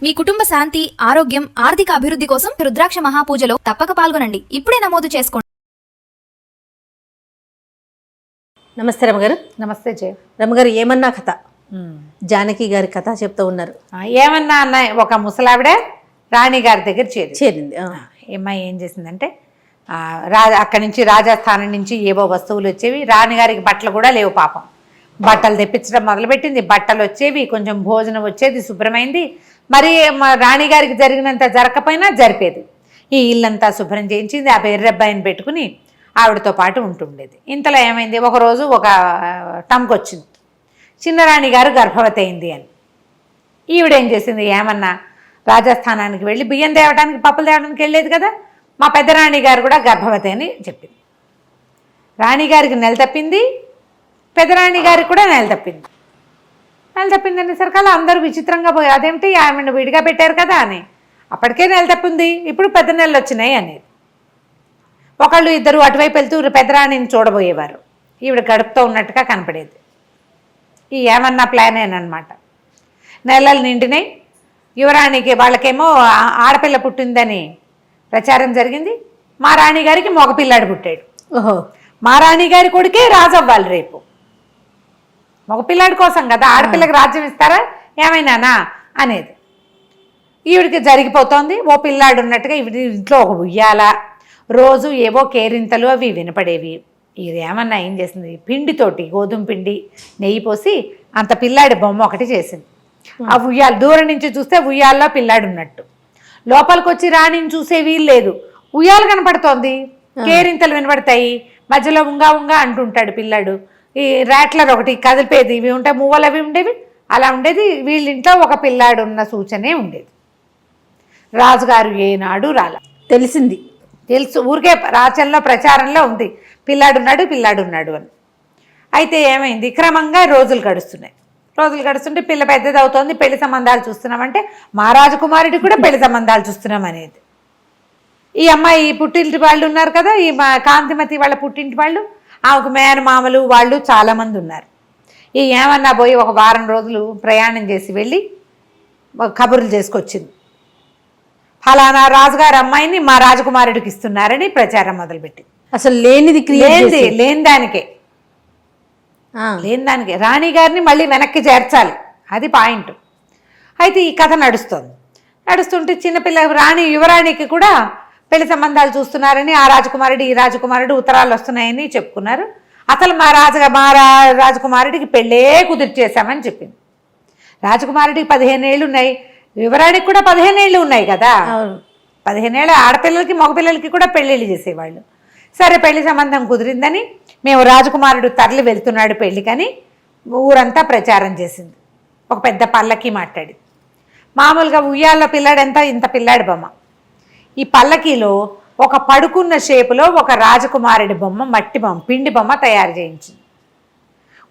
మీ కుటుంబ శాంతి, ఆరోగ్యం, ఆర్థిక అభివృద్ధి కోసం రుద్రాక్ష మహాపూజలో తప్పక పాల్గొనండి. ఇప్పుడే నమోదు చేసుకోండి. నమస్తే రమగారు. నమస్తే జయ. రమగారు, ఏమన్నా కథ జానకి గారి కథ చెప్తూ ఉన్నారు. ఏమన్నా అన్న, ఒక ముసలావిడ రాణి గారి దగ్గర చేరింది. అమ్మాయి ఏం చేసిందంటే అక్కడి నుంచి రాజస్థానం నుంచి ఏవో వస్తువులు వచ్చేవి. రాణిగారికి బట్టలు కూడా లేవు పాపం. బట్టలు తెప్పించడం మొదలుపెట్టింది. బట్టలు వచ్చేవి, కొంచెం భోజనం వచ్చేది, శుభ్రమైంది. మరి రాణిగారికి జరిగినంత జరగకపోయినా జరిపేది. ఈ ఇల్లంతా శుభ్రం చేయించింది. ఆ ఎర్రబ్బాయిని పెట్టుకుని ఆవిడతో పాటు ఉంటుండేది. ఇంతలో ఏమైంది, ఒకరోజు ఒక టంక్ వచ్చింది, చిన్నరాణి గారు గర్భవతి అయింది అని. ఈవిడేం చేసింది, ఏమన్నా రాజస్థానానికి వెళ్ళి బియ్యం తేవడానికి, పప్పులు తేవడానికి వెళ్ళేది కదా, మా పెద్దరాణి గారు కూడా గర్భవతి అని చెప్పింది. రాణిగారికి నెల తప్పింది, పెద్దరాణి గారికి కూడా నెల తప్పింది. నెల తప్పింది అనేసరికల్లా అందరూ విచిత్రంగా పోయి, అదేమిటి ఆమెను విడిగా పెట్టారు కదా అని. అప్పటికే నెల తప్పింది, ఇప్పుడు పెద్ద నెలలు వచ్చినాయి అనేది. ఒకళ్ళు ఇద్దరు అటువైపు వెళ్తూ పెద్దరాణిని చూడబోయేవారు. ఈవిడ గడుపుతూ ఉన్నట్టుగా కనపడేది. ఈ ఏమన్నా ప్లానేనమాట. నెలలు నిండినాయి. యువరాణికి వాళ్ళకేమో ఆడపిల్ల పుట్టిందని ప్రచారం జరిగింది. మా రాణిగారికి మగపిల్లాడు పుట్టాడు. ఓహో, మా రాణిగారి కొడుకే రాజు అవ్వాలి రేపు. మగపిల్లాడి కోసం కదా, ఆడపిల్లకి రాజ్యం ఇస్తారా ఏమైనానా అనేది ఈవిడికి జరిగిపోతోంది. ఓ పిల్లాడు ఉన్నట్టుగా ఈవిడ ఇంట్లో ఒక ఉయ్యాల, రోజు ఏవో కేరింతలు అవి వినపడేవి. ఇది ఏమన్నా ఏం చేసింది, పిండితోటి, గోధుమ పిండి, నెయ్యి పోసి అంత పిల్లాడి బొమ్మ ఒకటి చేసింది. ఆ ఉయ్యాల దూరం నుంచి చూస్తే ఉయ్యాల్లో పిల్లాడు ఉన్నట్టు, లోపలికి వచ్చి రాణిని చూసే వీలు లేదు. ఉయ్యాలు కనపడుతోంది, కేరింతలు వినపడతాయి, మధ్యలో ఉంగా ఉంగా అంటుంటాడు పిల్లాడు. ఈ ర్యాట్లర్ ఒకటి కదిలిపేది, ఇవి ఉంటాయి, మువ్వలు అవి ఉండేవి, అలా ఉండేది. వీళ్ళింట్లో ఒక పిల్లాడు ఉన్న సూచనే ఉండేది. రాజుగారు ఏనాడు రాల. తెలిసింది, తెలుసు, ఊరికే రాచంలో ప్రచారంలో ఉంది పిల్లాడున్నాడు అని. అయితే ఏమైంది, క్రమంగా రోజులు గడుస్తుంటే పిల్ల పెద్దది అవుతోంది. పెళ్లి సంబంధాలు చూస్తున్నామంటే మా రాజకుమారుడికి కూడా పెళ్లి సంబంధాలు చూస్తున్నాం అనేది. ఈ అమ్మాయి పుట్టింటి వాళ్ళు ఉన్నారు కదా, ఈ మా కాంతిమతి వాళ్ళ పుట్టింటి వాళ్ళు, ఆమెకు మేనమామలు వాళ్ళు చాలామంది ఉన్నారు. ఈ ఏమన్నా పోయి ఒక వారం రోజులు ప్రయాణం చేసి వెళ్ళి కబుర్లు చేసుకొచ్చింది. ఫలానా రాజుగారి అమ్మాయిని మా రాజకుమారుడికి ఇస్తున్నారని ప్రచారం మొదలుపెట్టింది. అసలు లేని దానికే రాణి గారిని మళ్ళీ వెనక్కి చేర్చాలి, అది పాయింట్. అయితే ఈ కథ నడుస్తుంటే చిన్నపిల్ల యువరాణికి కూడా పెళ్లి సంబంధాలు చూస్తున్నారని ఆ రాజకుమారుడు ఈ రాజకుమారుడు ఉత్తరాలు వస్తున్నాయని చెప్పుకున్నారు. అసలు మా రాజకుమారుడికి పెళ్ళే కుదిర్చేశామని చెప్పింది. రాజకుమారుడికి 15 ఏళ్ళు ఉన్నాయి, యువరాణికి కూడా 15 ఏళ్ళు ఉన్నాయి కదా. 15 ఏళ్ళ ఆడపిల్లలకి మగపిల్లలకి కూడా పెళ్ళిళ్ళు చేసేవాళ్ళు. సరే, పెళ్లి సంబంధం కుదిరిందని మేము రాజకుమారుడు తరలి వెళ్తున్నాడు పెళ్ళికని ఊరంతా ప్రచారం చేసింది. ఒక పెద్ద పల్లకి మాట్లాడి, మామూలుగా ఉయ్యాల్లో పిల్లాడంతా ఇంత పిల్లాడి బొమ్మ, ఈ పల్లకీలో ఒక పడుకున్న షేపులో ఒక రాజకుమారుడి బొమ్మ, మట్టి బొమ్మ, పిండి బొమ్మ తయారు చేయించింది.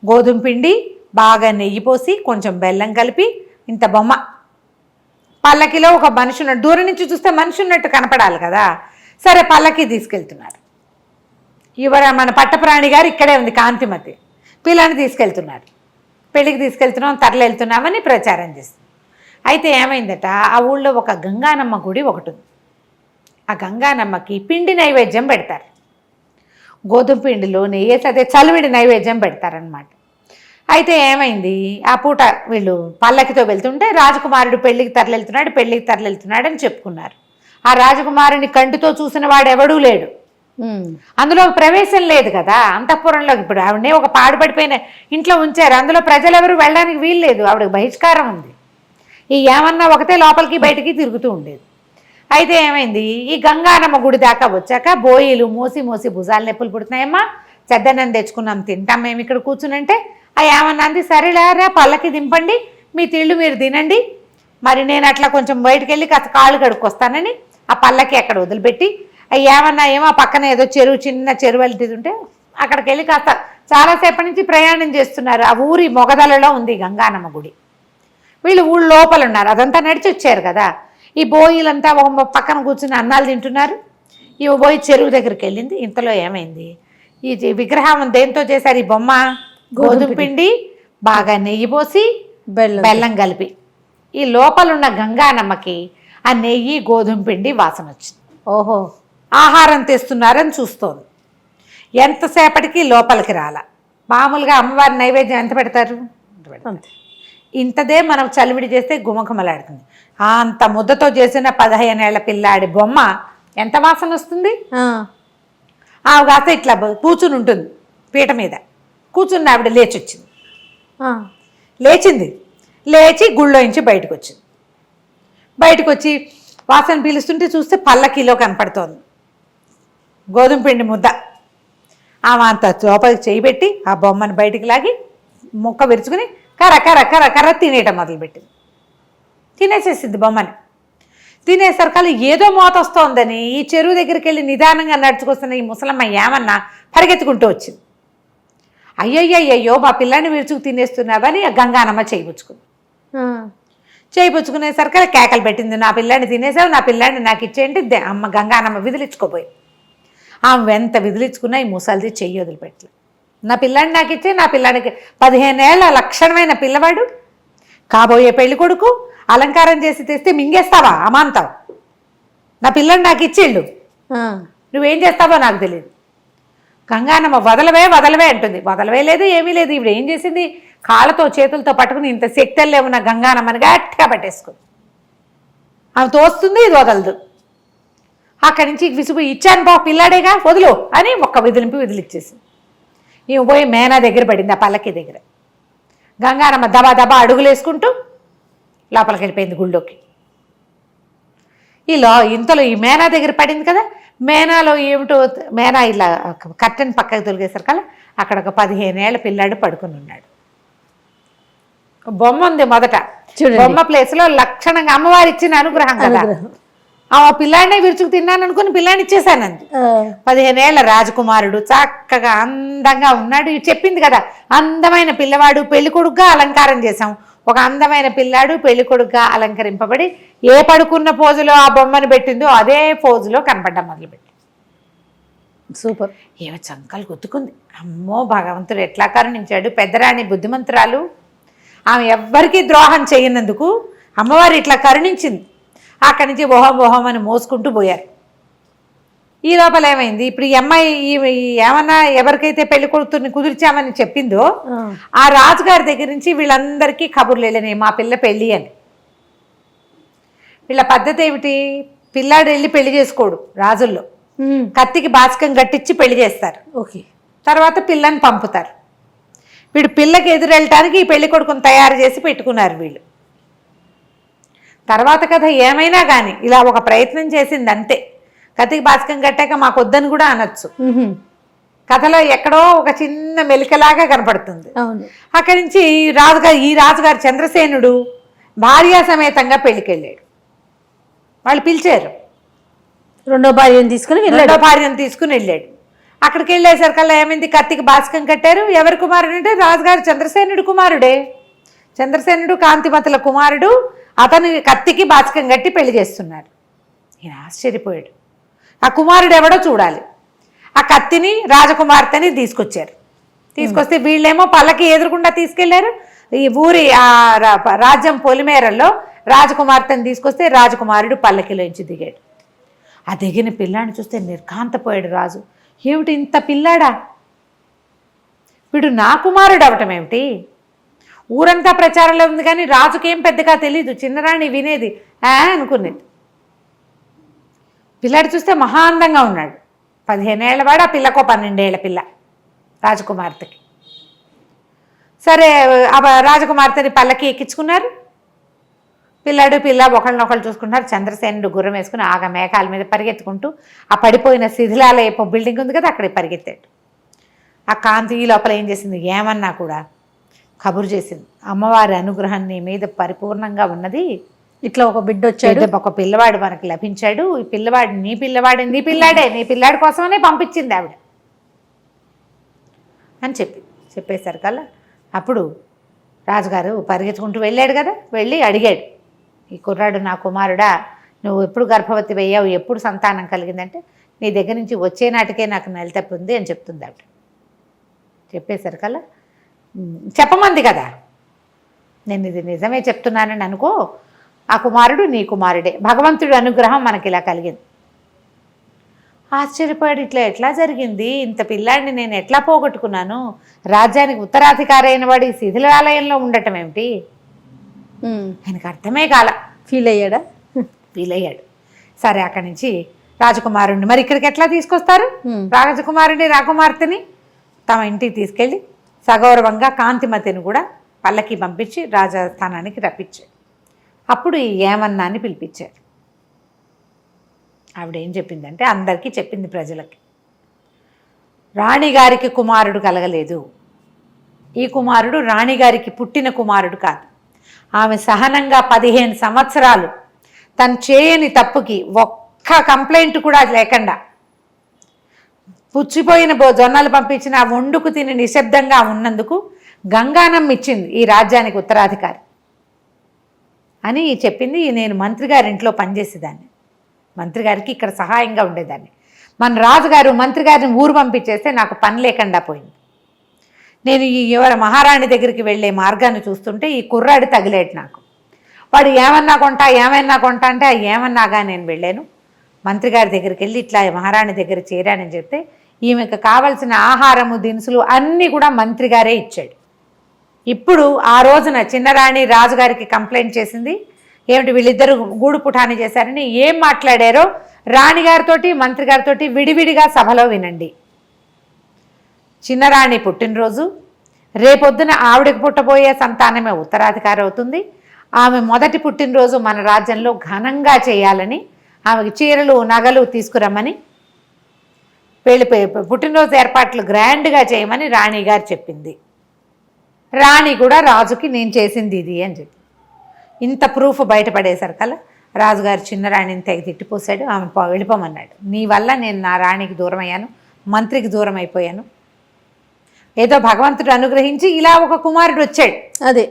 గోధుమ పిండి బాగా నెయ్యి పోసి కొంచెం బెల్లం కలిపి ఇంత బొమ్మ పల్లకిలో ఒక మనిషి ఉన్నట్టు, దూరం నుంచి చూస్తే మనిషి ఉన్నట్టు కనపడాలి కదా. సరే, పల్లకి తీసుకెళ్తున్నారు. మన పట్టప్రాణి గారు ఇక్కడే ఉంది, కాంతిమతి. పిల్లని తీసుకెళ్తున్నారు, పెళ్ళికి తీసుకెళ్తున్నాం, తరలి వెళ్తున్నామని ప్రచారం చేస్తుంది. అయితే ఏమైందట, ఆ ఊళ్ళో ఒక గంగానమ్మ గుడి ఒకటి ఉంది. ఆ గంగానమ్మకి పిండి నైవేద్యం పెడతారు. గోధుమ పిండిలో నెయ్యి అదే చలివిడి నైవేద్యం పెడతారనమాట. అయితే ఏమైంది, ఆ పూట వీళ్ళు పల్లకితో వెళ్తుంటే రాజకుమారుడు పెళ్ళికి తరలివెళ్తున్నాడు అని చెప్పుకున్నారు. ఆ రాజకుమారుని కంటితో చూసిన వాడు ఎవడూ లేడు. అందులో ప్రవేశం లేదు కదా అంతఃపురంలో. ఇప్పుడు ఆవిడనే ఒక పాడుపడిపోయిన ఇంట్లో ఉంచారు, అందులో ప్రజలెవరూ వెళ్ళడానికి వీలు లేదు, ఆవిడకి బహిష్కారం ఉంది. ఈ ఏమన్నా ఒకటే లోపలికి బయటికి తిరుగుతూ ఉండేది. అయితే ఏమైంది, ఈ గంగానమ్మ గుడి దాకా వచ్చాక బోయిలు మోసి భుజాలు నొప్పులు పుడుతున్నాయమ్మా, చెద్దన్నం తెచ్చుకున్నాం తింటాం మేము ఇక్కడ కూర్చునంటే ఆ ఏమన్నా అంది, సరేలేరా పల్లకి దింపండి, మీ తిళ్ళు మీరు తినండి, మరి నేను అట్లా కొంచెం బయటకు వెళ్ళి కాస్త కాళ్ళు కడుక్కొస్తానని ఆ పల్లకి అక్కడ వదిలిపెట్టి, ఏమన్నా ఏమో పక్కన ఏదో చిన్న చెరువు వెళ్తుంటే అక్కడికి వెళ్ళి కాస్త చాలాసేపటి నుంచి ప్రయాణం చేస్తున్నారు. ఆ ఊరి మొగదలలో ఉంది గంగానమ్మ గుడి. వీళ్ళు ఊళ్ళో లోపల ఉన్నారు, అదంతా నడిచి వచ్చారు కదా. ఈ బోయిలంతా ఒక పక్కన కూర్చుని అన్నాలు తింటున్నారు. ఈ బోయి చెరువు దగ్గరికి వెళ్ళింది. ఇంతలో ఏమైంది, ఈ విగ్రహం దేంతో చేశారు, ఈ బొమ్మ గోధుమ పిండి బాగా నెయ్యి పోసి బెల్లం కలిపి ఈ లోపలున్న గంగానమ్మకి ఆ నెయ్యి గోధుమ పిండి వాసన వచ్చింది. ఓహో. ఆహారం తెస్తున్నారని చూస్తోంది. ఎంతసేపటికి లోపలికి రాల. మామూలుగా అమ్మవారి నైవేద్యం ఎంత పెడతారు? అంతే. ఇంతదే మనం చలివిడి చేస్తే గుమగుమలాడుతుంది. అంత ముద్దతో చేసిన 15 ఏళ్ల పిల్లాడి బొమ్మ ఎంత వాసన వస్తుంది? ఆమె కాస్త ఇట్లా కూర్చుని ఉంటుంది పీట మీద. కూర్చుని ఆవిడ లేచొచ్చింది. లేచి గుళ్ళోంచి బయటకు వచ్చింది. బయటకు వచ్చి వాసన పీలుస్తుంటే చూస్తే పల్లకీలో కనపడుతోంది గోధుమ పిండి ముద్ద. ఆమె అంత లోపలికి చేయిబెట్టి ఆ బొమ్మను బయటికి లాగి ముక్క విరుచుకుని కర్ర కర్ర కర్ర కర్ర తినేయటం మొదలుపెట్టింది. తినేసేసింది బొమ్మని. తినేసరికల్లా ఏదో మోత వస్తోందని ఈ చెరువు దగ్గరికి వెళ్ళి నిదానంగా నడుచుకొస్తున్న ఈ ముసలమ్మ ఏమన్నా పరిగెత్తుకుంటూ వచ్చింది. అయ్యయ్యయ్యో మా పిల్లాన్ని విరుచుకు తినేస్తున్నావని గంగానమ్మ చేయిపుచ్చుకుంది. చేయిపుచ్చుకునేసరికి కేకలు పెట్టింది, నా పిల్లాన్ని తినేసావు, నా పిల్లాన్ని నాకు ఇచ్చేయండి. అమ్మ గంగానమ్మ విదిలించుకోపోయింది. ఆమె ఎంత విదిలించుకున్నా ఈ ముసలిది చెయ్యి వదిలిపెట్టలేదు. నా పిల్లాన్ని నాకు ఇచ్చే, నా పిల్లానికి 15 ఏళ్ల లక్షణమైన పిల్లవాడు, కాబోయే పెళ్లి కొడుకు, అలంకారం చేసి తెస్తే మింగేస్తావా అమాంతం? నా పిల్లని నాకు ఇచ్చేళ్ళు, నువ్వేం చేస్తావో నాకు తెలియదు. గంగానమ్మ వదలవే వదలవే అంటుంది. వదలవే లేదు, ఏమీ లేదు. ఇప్పుడు ఏం చేసింది? కాళ్ళతో చేతులతో పట్టుకుని ఇంత శక్తుల్లో ఉన్న గంగానమ్మని గట్టిగా పట్టేసుకుంది. ఆమె తోస్తుంది, ఇది వదలదు. అక్కడి నుంచి విసుగు, ఇచ్చాను బా పిల్లాడేగా వదులు అని ఒక్క విదిలిచ్చేసింది. ఈమె పోయి మేనా దగ్గర పడింది, ఆ పల్లకి దగ్గర. గంగానమ్మ దబా దబా అడుగులేసుకుంటూ లోపలికి వెళ్ళిపోయింది గుళ్ళోకి. ఇంతలో ఈ మేనా దగ్గర పడింది కదా, మేనాలో ఏమిటో మేనా ఇలా కర్టెన్ పక్కకి తొలిగేసరికల్లా అక్కడ ఒక 15 ఏళ్ల పిల్లాడు పడుకుని ఉన్నాడు. బొమ్మ ఉంది మొదట, బొమ్మ ప్లేస్లో లక్షణంగా అమ్మవారు ఇచ్చిన అనుగ్రహం కదా. ఆ పిల్లాడినే విరుచుకు తిన్నాను అనుకుని పిల్లాడిని ఇచ్చేసానంది. 15 ఏళ్ల రాజకుమారుడు చక్కగా అందంగా ఉన్నాడు. చెప్పింది కదా, అందమైన పిల్లవాడు, పెళ్లికొడుకుగా అలంకారం చేశాం. ఒక అందమైన పిల్లాడు పెళ్లికొడుకుగా అలంకరింపబడి ఏ పడుకున్న పోజులో ఆ బొమ్మను పెట్టిందో అదే పోజులో కనపడ్డం మొదలుపెట్టి. సూపర్. ఏమో చంకలు గుర్తుకుంది. అమ్మో భగవంతుడు ఎట్లా కరుణించాడు. పెద్దరాణి బుద్ధిమంతురాలు, ఆమె ఎవ్వరికీ ద్రోహం చేయనందుకు అమ్మవారు ఇట్లా కరుణించింది. అక్కడి నుంచి ఓహం అని మోసుకుంటూ పోయారు. ఈ లోపల ఏమైంది? ఇప్పుడు ఈ అమ్మాయి ఏమన్నా ఎవరికైతే పెళ్లి కొడుకుని కుదిర్చామని చెప్పిందో ఆ రాజుగారి దగ్గర నుంచి వీళ్ళందరికీ కబుర్లు వెళ్ళినాయి, మా పిల్ల పెళ్ళి అని. వీళ్ళ పద్ధతి ఏమిటి? పిల్లాడు వెళ్ళి పెళ్లి చేసుకోడు రాజుల్లో. కత్తికి బాచకం కట్టించి పెళ్లి చేస్తారు. ఓకే. తర్వాత పిల్లని పంపుతారు. వీడు పిల్లకి ఎదురెళ్ళటానికి ఈ పెళ్లి కొడుకుని తయారు చేసి పెట్టుకున్నారు వీళ్ళు. తర్వాత కథ ఏమైనా కానీ ఇలా ఒక ప్రయత్నం చేసింది అంతే. కత్తికి బాచకం కట్టాక మాకు వద్దని కూడా అనొచ్చు. కథలో ఎక్కడో ఒక చిన్న మెలికలాగా కనపడుతుంది. అక్కడి నుంచి ఈ రాజుగారు చంద్రసేనుడు భార్యా సమేతంగా పెళ్లికి వెళ్ళాడు. వాళ్ళు పిలిచారు. రెండో భార్యను తీసుకుని వెళ్ళాడు. అక్కడికి వెళ్ళేసరికల్లా ఏమైంది? కత్తికి బాచకం కట్టారు. ఎవరి కుమారుడు అంటే రాజుగారు చంద్రసేనుడు కుమారుడే. చంద్రసేనుడు కాంతిమతుల కుమారుడు. అతను కత్తికి బాచకం కట్టి పెళ్లి చేస్తున్నారు. ఈయన ఆశ్చర్యపోయాడు. ఆ కుమారుడు ఎవడో చూడాలి. ఆ కత్తిని రాజకుమార్తెని తీసుకొచ్చారు. తీసుకొస్తే వీళ్ళేమో పల్లకి ఎదురుకుండా తీసుకెళ్లారు. ఈ ఊరి రాజ్యం పొలిమేరల్లో రాజకుమార్తెని తీసుకొస్తే రాజకుమారుడు పల్లకిలోంచి దిగాడు. ఆ దిగిన పిల్లాడిని చూస్తే నిర్ఘాంతపోయాడు రాజు. ఏమిటి ఇంత పిల్లాడా? వీడు నా కుమారుడు అవటం ఏమిటి? ఊరంతా ప్రచారంలో ఉంది కానీ రాజుకేం పెద్దగా తెలీదు. చిన్నరాణి వినేది అనుకునేది. పిల్లాడు చూస్తే మహా అందంగా ఉన్నాడు. 15 ఏళ్ల వాడు, ఆ పిల్లకు 12 ఏళ్ల పిల్ల రాజకుమార్తెకి. సరే రాజకుమార్తెని పల్లకి ఎక్కించుకున్నారు. పిల్ల ఒకళ్ళనొకళ్ళు చూసుకుంటున్నారు. చంద్రసేనుడు గుర్రం వేసుకుని ఆగ మేఘాల మీద పరిగెత్తుకుంటూ ఆ పడిపోయిన శిథిలాల బిల్డింగ్ ఉంది కదా అక్కడికి పరిగెత్తాడు. ఆ కాంతి ఈ లోపల ఏం చేసింది? ఏమన్నా కూడా కబురు చేసింది, అమ్మవారి అనుగ్రహం నీ మీద పరిపూర్ణంగా ఉన్నది. ఇట్లా ఒక బిడ్డ వచ్చాడు, ఒక పిల్లవాడు మనకు లభించాడు. ఈ పిల్లవాడు నీ పిల్లాడే, నీ పిల్లాడి కోసమనే పంపించింది ఆవిడ అని చెప్పేసరికల్లా అప్పుడు రాజుగారు పరిగెత్తుకుంటూ వెళ్ళాడు కదా. వెళ్ళి అడిగాడు, ఈ కుర్రాడు నా కుమారుడా, నువ్వు ఎప్పుడు గర్భవతి అయ్యావు, ఎప్పుడు సంతానం కలిగిందంటే నీ దగ్గర నుంచి వచ్చే నాటికే నాకు నెల తప్పి ఉంది అని చెప్తుంది ఆవిడ. చెప్పేసరికల్లా చెప్పమంది కదా, నేను ఇది నిజమే చెప్తున్నానని అనుకో, ఆ కుమారుడు నీ కుమారుడే. భగవంతుడి అనుగ్రహం మనకి ఇలా కలిగింది. ఆశ్చర్యపడి ఇట్లా ఎట్లా జరిగింది, ఇంత పిల్లాడిని నేను ఎట్లా పోగొట్టుకున్నాను, రాజ్యానికి ఉత్తరాధికారి అయిన వాడు ఈ శిథిలాలయంలో ఉండటం ఏమిటి, ఆయనకు అర్థమే కాల. ఫీల్ అయ్యాడా? ఫీల్ అయ్యాడు. సరే అక్కడి నుంచి రాజకుమారుణ్ణి మరి ఇక్కడికి ఎట్లా తీసుకొస్తారు, రాజకుమారుని రాకుమార్తెని తమ ఇంటికి తీసుకెళ్ళి సగౌరవంగా కాంతిమతిని కూడా పల్లకి పంపించి రాజస్థానానికి రప్పించాడు. అప్పుడు ఈ ఏమన్నాన్ని పిలిపించారు. ఆవిడేం చెప్పిందంటే అందరికీ చెప్పింది ప్రజలకి, రాణిగారికి కుమారుడు కలగలేదు, ఈ కుమారుడు రాణిగారికి పుట్టిన కుమారుడు కాదు. ఆమె సహనంగా 15 సంవత్సరాలు తను చేయని తప్పుకి ఒక్క కంప్లైంట్ కూడా లేకుండా పుచ్చిపోయిన జొన్నలు పంపించిన ఆ వండుకు తిని నిశ్శబ్దంగా ఉన్నందుకు గంగానం ఇచ్చింది ఈ రాజ్యానికి ఉత్తరాధికారి అని చెప్పింది. నేను మంత్రి గారి ఇంట్లో పనిచేసేదాన్ని, మంత్రి గారికి ఇక్కడ సహాయంగా ఉండేదాన్ని. మన రాజుగారు మంత్రి గారిని ఊరు పంపించేస్తే నాకు పని లేకుండా పోయింది. నేను ఈ ఎవరి మహారాణి దగ్గరికి వెళ్ళే మార్గాన్ని చూస్తుంటే ఈ కుర్రాడు తగిలేడు నాకు. వాడు ఏమన్నా కొంటా అంటే ఆ ఏమన్నాగా నేను వెళ్ళాను. మంత్రి గారి దగ్గరికి వెళ్ళి ఇట్లా మహారాణి దగ్గర చేరానని చెప్తే ఈమెకు కావలసిన ఆహారము దినుసులు అన్నీ కూడా మంత్రి గారే ఇచ్చాడు. ఇప్పుడు ఆ రోజున చిన్నరాణి రాజుగారికి కంప్లైంట్ చేసింది, ఏమిటి వీళ్ళిద్దరూ గూడు పుఠాని చేశారని. ఏం మాట్లాడారో రాణిగారితోటి మంత్రి గారితోటి విడివిడిగా సభలో వినండి. చిన్నరాణి పుట్టినరోజు, రేపొద్దున ఆవిడకి పుట్టబోయే సంతానమే ఉత్తరాధికారి అవుతుంది. ఆమె మొదటి పుట్టినరోజు మన రాజ్యంలో ఘనంగా చేయాలని, ఆమెకి చీరలు నగలు తీసుకురమ్మని, పుట్టినరోజు ఏర్పాట్లు గ్రాండ్గా చేయమని రాణిగారు చెప్పింది. రాణి కూడా రాజుకి నేను చేసింది ఇది అని చెప్పి ఇంత ప్రూఫ్ బయటపడేశారు కల్లా రాజుగారు చిన్నరాణిని తెగ తిట్టిపోసాడు. ఆమె వెళ్ళిపోమన్నాడు. నీ వల్ల నేను నా రాణికి దూరం అయ్యాను, మంత్రికి దూరం అయిపోయాను. ఏదో భగవంతుడు అనుగ్రహించి ఇలా ఒక కుమారుడు వచ్చాడు అదే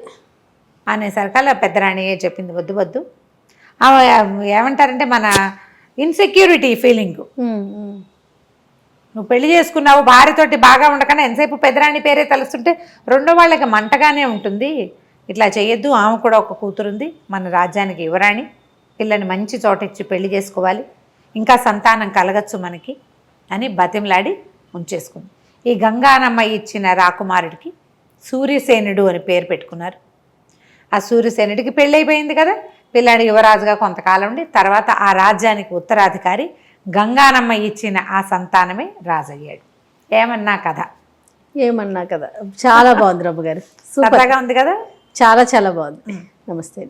అనేసరికల్లా పెద్దరాణి చెప్పింది, వద్దు వద్దు. ఆమె ఏమంటారంటే మన ఇన్సెక్యూరిటీ ఫీలింగ్. నువ్వు పెళ్లి చేసుకున్నావు, భార్యతోటి బాగా ఉండకన్నా ఎంతసేపు పెద్దరాణి పేరే తలుస్తుంటే రెండో వాళ్ళకి మంటగానే ఉంటుంది. ఇట్లా చేయొద్దు, ఆమె కూడా ఒక కూతురుంది, మన రాజ్యానికి యువరాణి, పిల్లని మంచి చోట ఇచ్చి పెళ్లి చేసుకోవాలి, ఇంకా సంతానం కలగచ్చు మనకి అని బతిమలాడి ఉంచేసుకుంది. ఈ గంగానమ్మ ఇచ్చిన రాకుమారుడికి సూర్యసేనుడు అని పేరు పెట్టుకున్నారు. ఆ సూర్యసేనుడికి పెళ్ళైపోయింది కదా, పిల్లాడి యువరాజుగా కొంతకాలం ఉండి తర్వాత ఆ రాజ్యానికి ఉత్తరాధికారి గంగానమ్మ ఇచ్చిన ఆ సంతానమే రాజయ్యాడు. ఏమన్నా కథ చాలా బాగుంది రమ్మ గారు, సూపర్గా ఉంది కదా. చాలా బాగుంది. నమస్తే.